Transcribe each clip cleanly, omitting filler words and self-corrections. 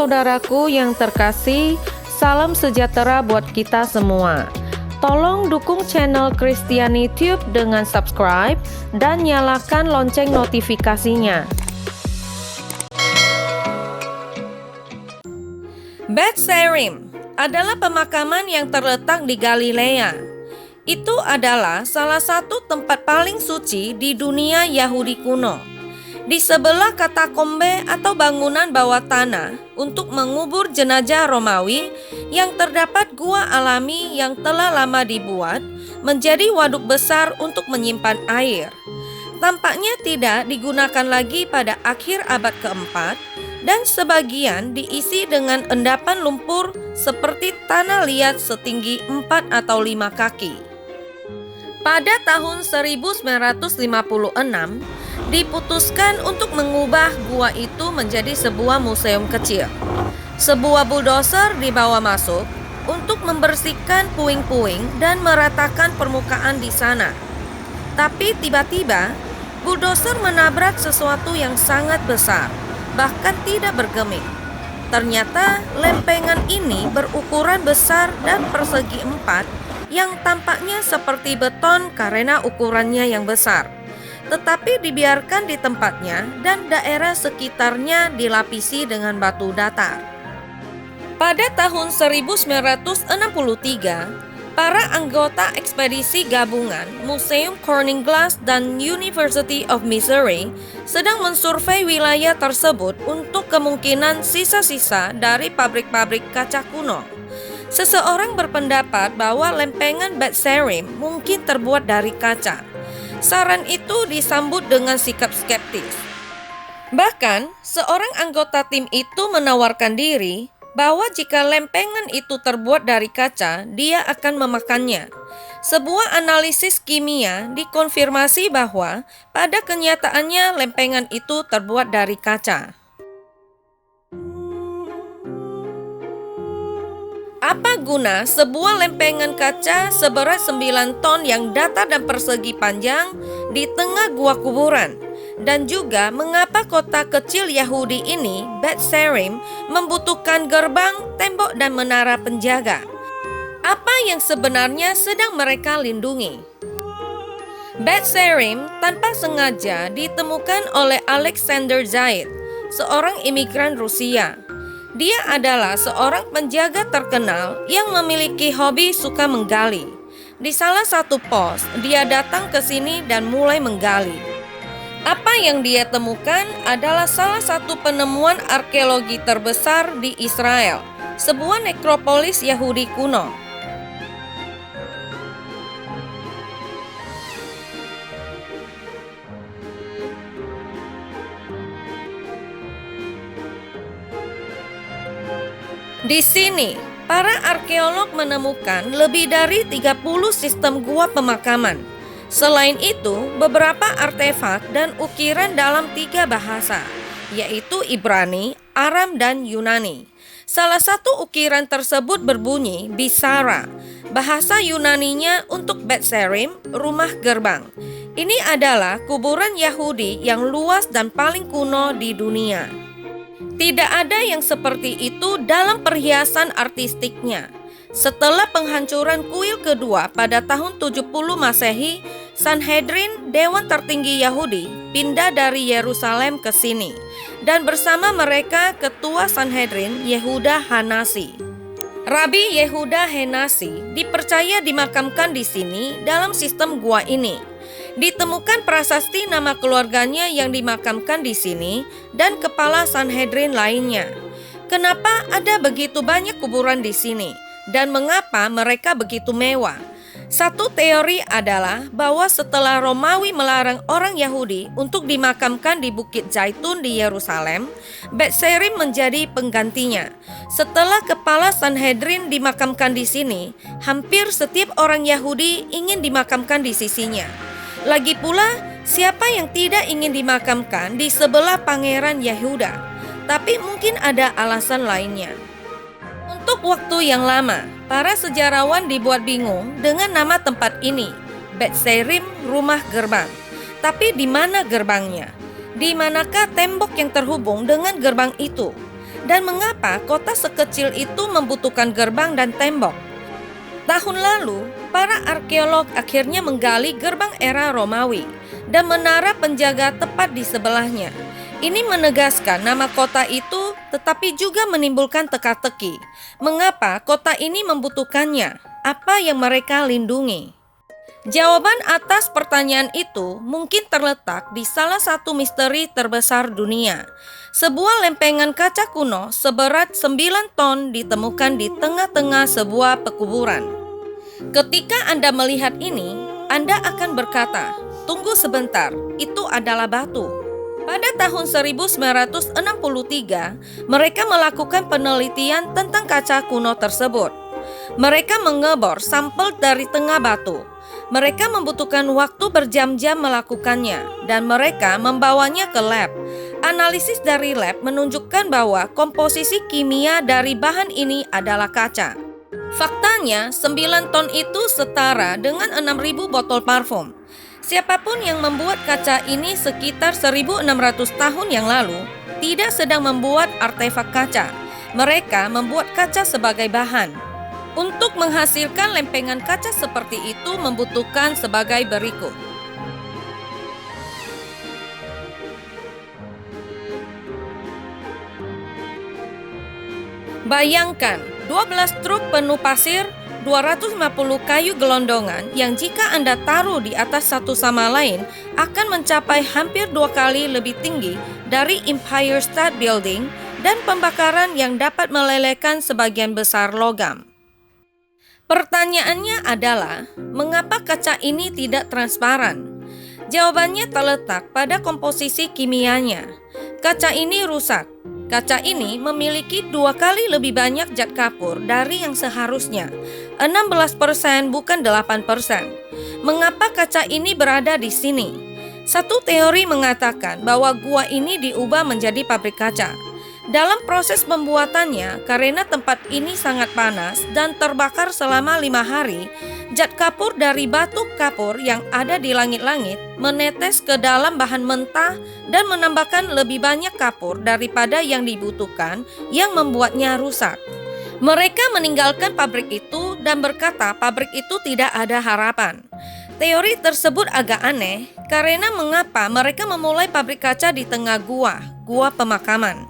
saudaraku yang terkasih, salam sejahtera buat kita semua. Tolong dukung channel Kristiani Tube dengan subscribe dan nyalakan lonceng notifikasinya. Bethsarim adalah pemakaman yang terletak di Galilea. Itu adalah salah satu tempat paling suci di dunia Yahudi kuno. Di sebelah katakombe atau bangunan bawah tanah untuk mengubur jenazah Romawi yang terdapat gua alami yang telah lama dibuat menjadi waduk besar untuk menyimpan air. Tampaknya tidak digunakan lagi pada akhir abad keempat dan sebagian diisi dengan endapan lumpur seperti tanah liat setinggi 4 atau 5 kaki. Pada tahun 1956, diputuskan untuk mengubah gua itu menjadi sebuah museum kecil. Sebuah bulldozer dibawa masuk untuk membersihkan puing-puing dan meratakan permukaan di sana. Tapi tiba-tiba, bulldozer menabrak sesuatu yang sangat besar, bahkan tidak bergeming. Ternyata lempengan ini berukuran besar dan persegi 4 yang tampaknya seperti beton karena ukurannya yang besar, tetapi dibiarkan di tempatnya dan daerah sekitarnya dilapisi dengan batu datar. Pada tahun 1963, para anggota ekspedisi gabungan Museum Corning Glass dan University of Missouri sedang mensurvei wilayah tersebut untuk kemungkinan sisa-sisa dari pabrik-pabrik kaca kuno. Seseorang berpendapat bahwa lempengan Bethsarim mungkin terbuat dari kaca. Saran itu disambut dengan sikap skeptis. Bahkan, seorang anggota tim itu menawarkan diri bahwa jika lempengan itu terbuat dari kaca, dia akan memakannya. Sebuah analisis kimia dikonfirmasi bahwa pada kenyataannya lempengan itu terbuat dari kaca. Apa guna sebuah lempengan kaca seberat 9 ton yang datar dan persegi panjang di tengah gua kuburan? Dan juga mengapa kota kecil Yahudi ini, Bethsarim, membutuhkan gerbang, tembok, dan menara penjaga? Apa yang sebenarnya sedang mereka lindungi? Bethsarim tanpa sengaja ditemukan oleh Alexander Zaid, seorang imigran Rusia. Dia adalah seorang penjaga terkenal yang memiliki hobi suka menggali. Di salah satu pos, dia datang ke sini dan mulai menggali. Apa yang dia temukan adalah salah satu penemuan arkeologi terbesar di Israel, sebuah nekropolis Yahudi kuno. Di sini, para arkeolog menemukan lebih dari 30 sistem gua pemakaman. Selain itu, beberapa artefak dan ukiran dalam 3 bahasa, yaitu Ibrani, Aram, dan Yunani. Salah satu ukiran tersebut berbunyi Bisara. Bahasa Yunaninya untuk Bethsarim, rumah gerbang. Ini adalah kuburan Yahudi yang luas dan paling kuno di dunia. Tidak ada yang seperti itu dalam perhiasan artistiknya. Setelah penghancuran kuil kedua pada tahun 70 Masehi, Sanhedrin, dewan tertinggi Yahudi, pindah dari Yerusalem ke sini. Dan bersama mereka ketua Sanhedrin, Yehuda Hanasi. Rabi Yehuda Hanasi dipercaya dimakamkan di sini dalam sistem gua ini. Ditemukan prasasti nama keluarganya yang dimakamkan di sini dan kepala Sanhedrin lainnya. Kenapa ada begitu banyak kuburan di sini dan mengapa mereka begitu mewah? Satu teori adalah bahwa setelah Romawi melarang orang Yahudi untuk dimakamkan di Bukit Zaitun di Yerusalem, Bethsarim menjadi penggantinya. Setelah kepala Sanhedrin dimakamkan di sini, hampir setiap orang Yahudi ingin dimakamkan di sisinya. Lagi pula, siapa yang tidak ingin dimakamkan di sebelah Pangeran Yehuda? Tapi mungkin ada alasan lainnya. Untuk waktu yang lama, para sejarawan dibuat bingung dengan nama tempat ini, Bethsarim, rumah gerbang. Tapi di mana gerbangnya? Di manakah tembok yang terhubung dengan gerbang itu? Dan mengapa kota sekecil itu membutuhkan gerbang dan tembok? Tahun lalu, para arkeolog akhirnya menggali gerbang era Romawi dan menara penjaga tepat di sebelahnya. Ini menegaskan nama kota itu, tetapi juga menimbulkan teka-teki. Mengapa kota ini membutuhkannya? Apa yang mereka lindungi? Jawaban atas pertanyaan itu mungkin terletak di salah satu misteri terbesar dunia. Sebuah lempengan kaca kuno seberat 9 ton ditemukan di tengah-tengah sebuah pekuburan. Ketika Anda melihat ini, Anda akan berkata, "Tunggu sebentar, itu adalah batu." Pada tahun 1963, mereka melakukan penelitian tentang kaca kuno tersebut. Mereka mengebor sampel dari tengah batu. Mereka membutuhkan waktu berjam-jam melakukannya, dan mereka membawanya ke lab. Analisis dari lab menunjukkan bahwa komposisi kimia dari bahan ini adalah kaca. Faktanya, 9 ton itu setara dengan 6.000 botol parfum. Siapapun yang membuat kaca ini sekitar 1.600 tahun yang lalu tidak sedang membuat artefak kaca. Mereka membuat kaca sebagai bahan. Untuk menghasilkan lempengan kaca seperti itu membutuhkan sebagai berikut. Bayangkan 12 truk penuh pasir, 250 kayu gelondongan yang jika Anda taruh di atas satu sama lain akan mencapai hampir 2 kali lebih tinggi dari Empire State Building, dan pembakaran yang dapat melelehkan sebagian besar logam. Pertanyaannya adalah, mengapa kaca ini tidak transparan? Jawabannya terletak pada komposisi kimianya. Kaca ini rusak. Kaca ini memiliki 2 kali lebih banyak zat kapur dari yang seharusnya, 16% bukan 8%. Mengapa kaca ini berada di sini? Satu teori mengatakan bahwa gua ini diubah menjadi pabrik kaca. Dalam proses pembuatannya, karena tempat ini sangat panas dan terbakar selama 5 hari, zat kapur dari batu kapur yang ada di langit-langit menetes ke dalam bahan mentah dan menambahkan lebih banyak kapur daripada yang dibutuhkan, yang membuatnya rusak. Mereka meninggalkan pabrik itu dan berkata pabrik itu tidak ada harapan. Teori tersebut agak aneh karena mengapa mereka memulai pabrik kaca di tengah gua pemakaman.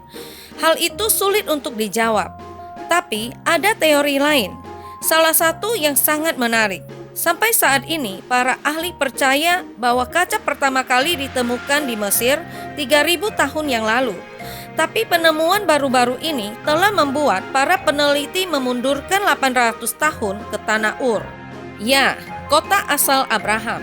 Hal itu sulit untuk dijawab. Tapi ada teori lain. Salah satu yang sangat menarik. Sampai saat ini, para ahli percaya bahwa kaca pertama kali ditemukan di Mesir 3.000 tahun yang lalu. Tapi penemuan baru-baru ini telah membuat para peneliti memundurkan 800 tahun ke Tanah Ur. Ya, kota asal Abraham.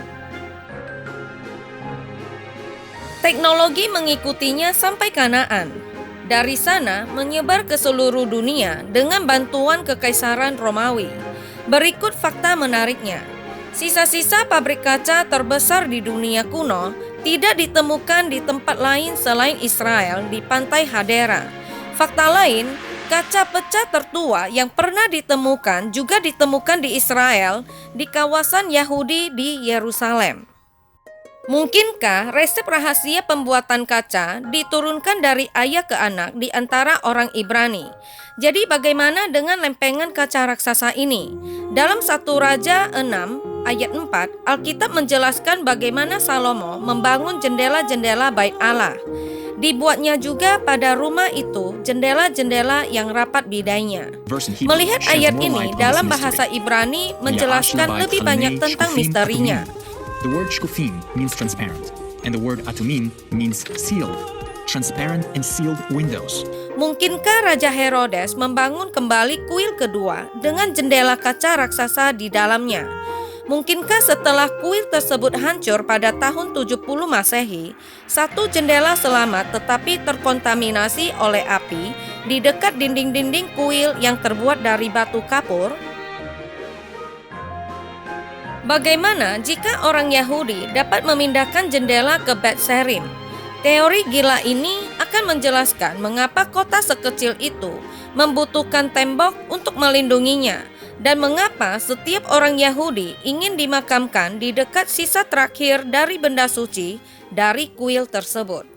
Teknologi mengikutinya sampai Kanaan. Dari sana menyebar ke seluruh dunia dengan bantuan Kekaisaran Romawi. Berikut fakta menariknya. Sisa-sisa pabrik kaca terbesar di dunia kuno tidak ditemukan di tempat lain selain Israel di pantai Hadera. Fakta lain, kaca pecah tertua yang pernah ditemukan juga ditemukan di Israel di kawasan Yahudi di Yerusalem. Mungkinkah resep rahasia pembuatan kaca diturunkan dari ayah ke anak di antara orang Ibrani? Jadi bagaimana dengan lempengan kaca raksasa ini? Dalam 1 Raja 6 ayat 4, Alkitab menjelaskan bagaimana Salomo membangun jendela-jendela bait Allah. Dibuatnya juga pada rumah itu jendela-jendela yang rapat bidainya. Melihat ayat ini dalam bahasa Ibrani menjelaskan lebih banyak tentang misterinya. The word shkufim means transparent, and the word atumim means sealed, transparent and sealed windows. Mungkinkah Raja Herodes membangun kembali kuil kedua dengan jendela kaca raksasa di dalamnya? Mungkinkah setelah kuil tersebut hancur pada tahun 70 Masehi, satu jendela selamat tetapi terkontaminasi oleh api di dekat dinding-dinding kuil yang terbuat dari batu kapur? Bagaimana jika orang Yahudi dapat memindahkan jendela ke Bet Serim? Teori gila ini akan menjelaskan mengapa kota sekecil itu membutuhkan tembok untuk melindunginya, dan mengapa setiap orang Yahudi ingin dimakamkan di dekat sisa terakhir dari benda suci dari kuil tersebut.